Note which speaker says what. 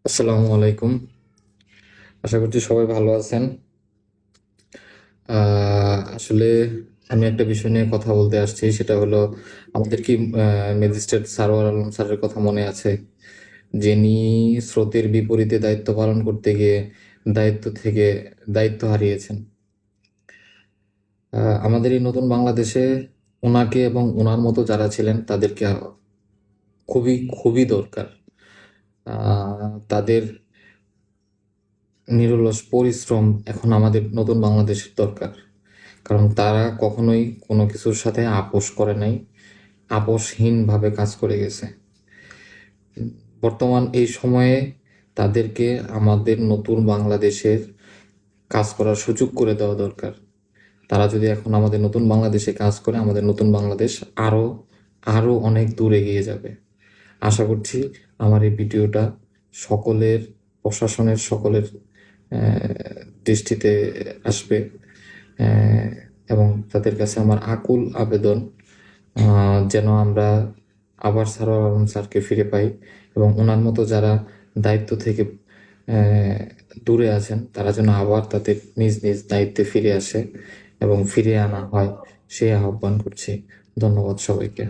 Speaker 1: আসসালামু আলাইকুম। আশা করছি সবাই ভালো আছেন। আসলে আমি একটা বিষয় নিয়ে কথা বলতে আসছি, সেটা হলো আমাদের কি ম্যাজিস্ট্রেট সারোয়ার আলম স্যারের কথা মনে আছে? যিনি স্রোতের বিপরীতে দায়িত্ব পালন করতে গিয়ে দায়িত্ব থেকে দায়িত্ব হারিয়েছেন। আমাদের এই নতুন বাংলাদেশে ওনাকে এবং ওনার মতো যারা ছিলেন তাদেরকে খুবই খুবই দরকার। তাদের নিরলস পরিশ্রম এখন আমাদের নতুন বাংলাদেশের দরকার। কারণ তারা কখনোই কোনো কিছুর সাথে আপোষ করে নাই, আপোষহীনভাবে কাজ করে গেছে। বর্তমান এই সময়ে তাদেরকে আমাদের নতুন বাংলাদেশের কাজ করার সুযোগ করে দেওয়া দরকার। তারা যদি এখন আমাদের নতুন বাংলাদেশে কাজ করে, আমাদের নতুন বাংলাদেশ আরও আরও অনেক দূর এগিয়ে যাবে। আশা করছি আমার এই ভিডিওটা সকলের, প্রশাসনের সকলের দৃষ্টিতে আসবে। আহ, এবং তাদের কাছে আমার আকুল আবেদন, যেন আমরা আবার সারোয়ার আলম স্যারকে ফিরে পাই এবং ওনার মতো যারা দায়িত্ব থেকে দূরে আছেন তারা যেন আবার তাদের নিজ নিজ দায়িত্বে ফিরে আসে এবং ফিরিয়ে আনা হয়, সেই আহ্বান করছি। ধন্যবাদ সবাইকে।